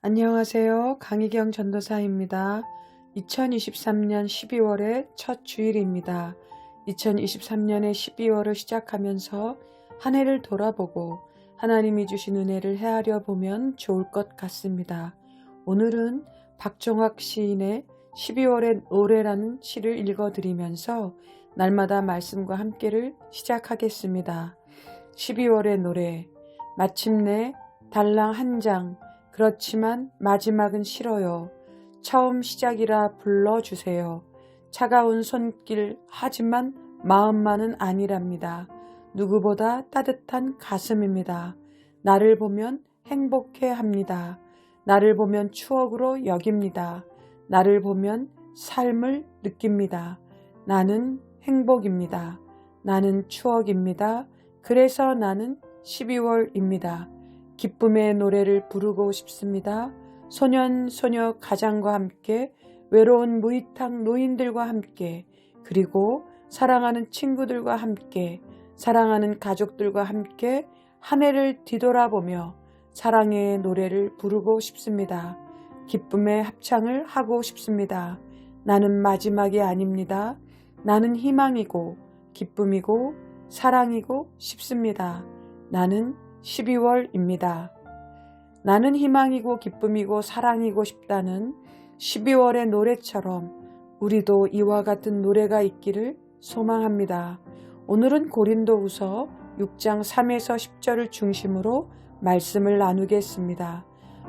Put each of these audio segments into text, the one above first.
안녕하세요. 강희경 전도사입니다. 2023년 12월의 첫 주일입니다. 2023년의 12월을 시작하면서 한 해를 돌아보고 하나님이 주신 은혜를 헤아려 보면 좋을 것 같습니다. 오늘은 박종학 시인의 12월의 노래라는 시를 읽어드리면서 날마다 말씀과 함께를 시작하겠습니다. 12월의 노래, 마침내 달랑 한 장, 그렇지만 마지막은 싫어요. 처음 시작이라 불러주세요. 차가운 손길 하지만 마음만은 아니랍니다. 누구보다 따뜻한 가슴입니다. 나를 보면 행복해 합니다. 나를 보면 추억으로 여깁니다. 나를 보면 삶을 느낍니다. 나는 행복입니다. 나는 추억입니다. 그래서 나는 12월입니다. 기쁨의 노래를 부르고 싶습니다. 소년, 소녀 가장과 함께, 외로운 무이탁 노인들과 함께, 그리고 사랑하는 친구들과 함께, 사랑하는 가족들과 함께 한 해를 뒤돌아보며 사랑의 노래를 부르고 싶습니다. 기쁨의 합창을 하고 싶습니다. 나는 마지막이 아닙니다. 나는 희망이고 기쁨이고 사랑이고 싶습니다. 나는 12월입니다. 나는 희망이고 기쁨이고 사랑이고 싶다는 12월의 노래처럼 우리도 이와 같은 노래가 있기를 소망합니다. 오늘은 고린도후서 6장 3에서 10절을 중심으로 말씀을 나누겠습니다.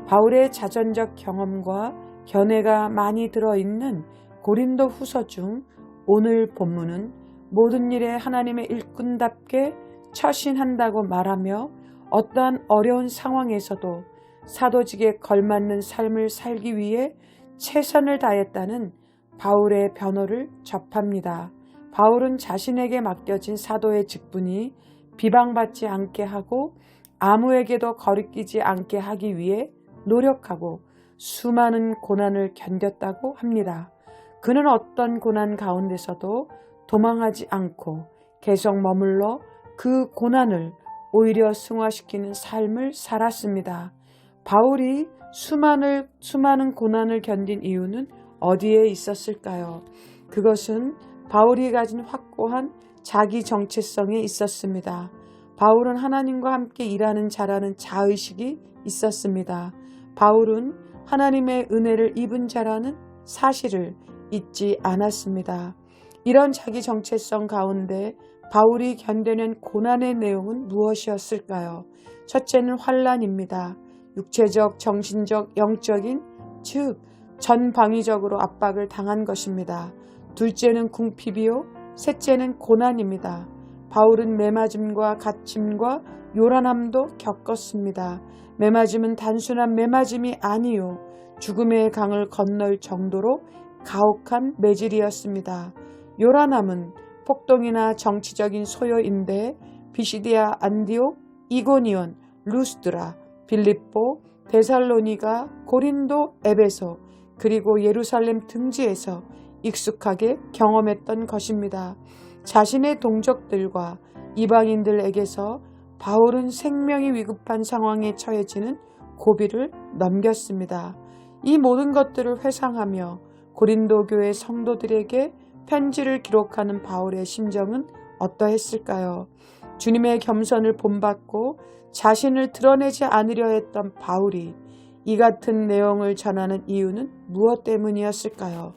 바울의 자전적 경험과 견해가 많이 들어있는 고린도후서 중 오늘 본문은 모든 일에 하나님의 일꾼답게 처신한다고 말하며 어떠한 어려운 상황에서도 사도직에 걸맞는 삶을 살기 위해 최선을 다했다는 바울의 변호를 접합니다. 바울은 자신에게 맡겨진 사도의 직분이 비방받지 않게 하고 아무에게도 거리끼지 않게 하기 위해 노력하고 수많은 고난을 견뎠다고 합니다. 그는 어떤 고난 가운데서도 도망하지 않고 계속 머물러 그 고난을 오히려 승화시키는 삶을 살았습니다. 바울이 수많은 고난을 견딘 이유는 어디에 있었을까요? 그것은 바울이 가진 확고한 자기 정체성에 있었습니다. 바울은 하나님과 함께 일하는 자라는 자의식이 있었습니다. 바울은 하나님의 은혜를 입은 자라는 사실을 잊지 않았습니다. 이런 자기 정체성 가운데 바울이 견뎌낸 고난의 내용은 무엇이었을까요? 첫째는 환난입니다. 육체적, 정신적, 영적인, 즉 전방위적으로 압박을 당한 것입니다. 둘째는 궁핍이요, 셋째는 고난입니다. 바울은 매맞음과 갇힘과 요란함도 겪었습니다. 매맞음은 단순한 매맞음이 아니요, 죽음의 강을 건널 정도로 가혹한 매질이었습니다. 요란함은 폭동이나 정치적인 소요인데 비시디아, 안디옥, 이고니온, 루스드라, 빌립보, 데살로니가, 고린도, 에베소, 그리고 예루살렘 등지에서 익숙하게 경험했던 것입니다. 자신의 동족들과 이방인들에게서 바울은 생명이 위급한 상황에 처해지는 고비를 넘겼습니다. 이 모든 것들을 회상하며 고린도 교회 성도들에게 편지를 기록하는 바울의 심정은 어떠했을까요? 주님의 겸손을 본받고 자신을 드러내지 않으려 했던 바울이 이 같은 내용을 전하는 이유는 무엇 때문이었을까요?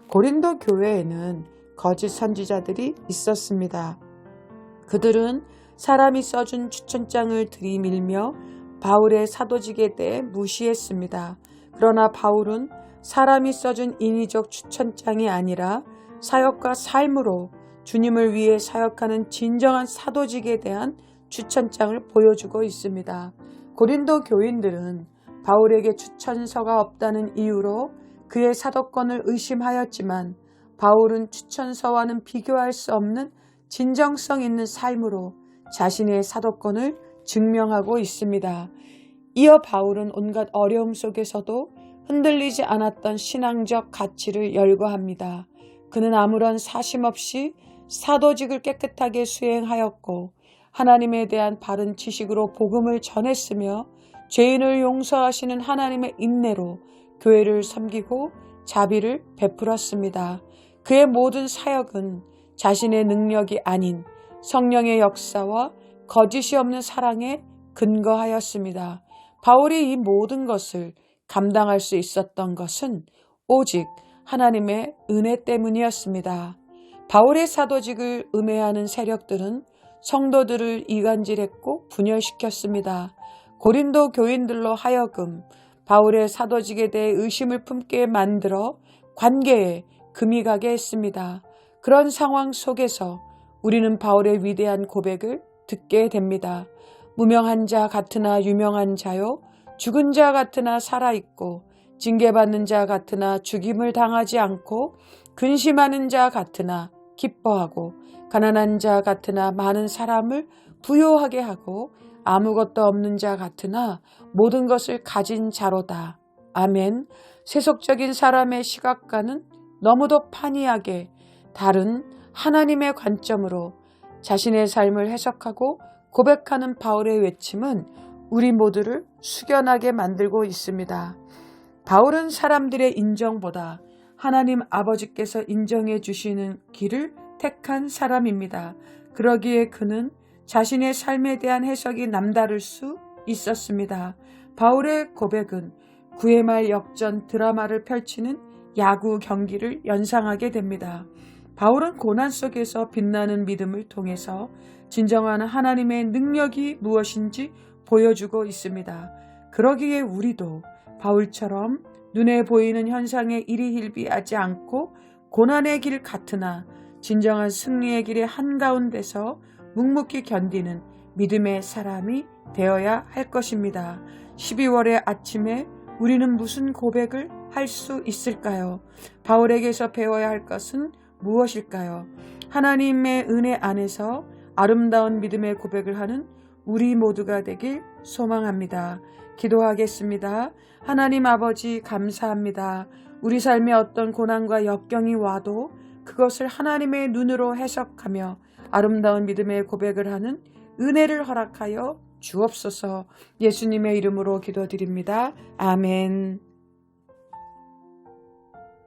고린도 교회에는 거짓 선지자들이 있었습니다. 그들은 사람이 써준 추천장을 들이밀며 바울의 사도직에 대해 무시했습니다. 그러나 바울은 사람이 써준 인위적 추천장이 아니라 사역과 삶으로 주님을 위해 사역하는 진정한 사도직에 대한 추천장을 보여주고 있습니다. 고린도 교인들은 바울에게 추천서가 없다는 이유로 그의 사도권을 의심하였지만 바울은 추천서와는 비교할 수 없는 진정성 있는 삶으로 자신의 사도권을 증명하고 있습니다. 이어 바울은 온갖 어려움 속에서도 흔들리지 않았던 신앙적 가치를 열거합니다. 그는 아무런 사심 없이 사도직을 깨끗하게 수행하였고 하나님에 대한 바른 지식으로 복음을 전했으며 죄인을 용서하시는 하나님의 인내로 교회를 섬기고 자비를 베풀었습니다. 그의 모든 사역은 자신의 능력이 아닌 성령의 역사와 거짓이 없는 사랑에 근거하였습니다. 바울이 이 모든 것을 감당할 수 있었던 것은 오직 하나님의 은혜 때문이었습니다. 바울의 사도직을 음해하는 세력들은 성도들을 이간질했고 분열시켰습니다. 고린도 교인들로 하여금 바울의 사도직에 대해 의심을 품게 만들어 관계에 금이 가게 했습니다. 그런 상황 속에서 우리는 바울의 위대한 고백을 듣게 됩니다. 무명한 자 같으나 유명한 자요, 죽은 자 같으나 살아있고 징계받는 자 같으나 죽임을 당하지 않고 근심하는 자 같으나 기뻐하고 가난한 자 같으나 많은 사람을 부요하게 하고 아무것도 없는 자 같으나 모든 것을 가진 자로다. 아멘. 세속적인 사람의 시각과는 너무도 판이하게 다른 하나님의 관점으로 자신의 삶을 해석하고 고백하는 바울의 외침은 우리 모두를 숙연하게 만들고 있습니다. 바울은 사람들의 인정보다 하나님 아버지께서 인정해 주시는 길을 택한 사람입니다. 그러기에 그는 자신의 삶에 대한 해석이 남다를 수 있었습니다. 바울의 고백은 9회 말 역전 드라마를 펼치는 야구 경기를 연상하게 됩니다. 바울은 고난 속에서 빛나는 믿음을 통해서 진정한 하나님의 능력이 무엇인지 보여주고 있습니다. 그러기에 우리도 바울처럼 눈에 보이는 현상에 일희일비하지 않고 고난의 길 같으나 진정한 승리의 길의 한가운데서 묵묵히 견디는 믿음의 사람이 되어야 할 것입니다. 12월의 아침에 우리는 무슨 고백을 할 수 있을까요? 바울에게서 배워야 할 것은 무엇일까요? 하나님의 은혜 안에서 아름다운 믿음의 고백을 하는 우리 모두가 되길 소망합니다. 기도하겠습니다. 하나님 아버지 감사합니다. 우리 삶에 어떤 고난과 역경이 와도 그것을 하나님의 눈으로 해석하며 아름다운 믿음의 고백을 하는 은혜를 허락하여 주옵소서. 예수님의 이름으로 기도드립니다. 아멘.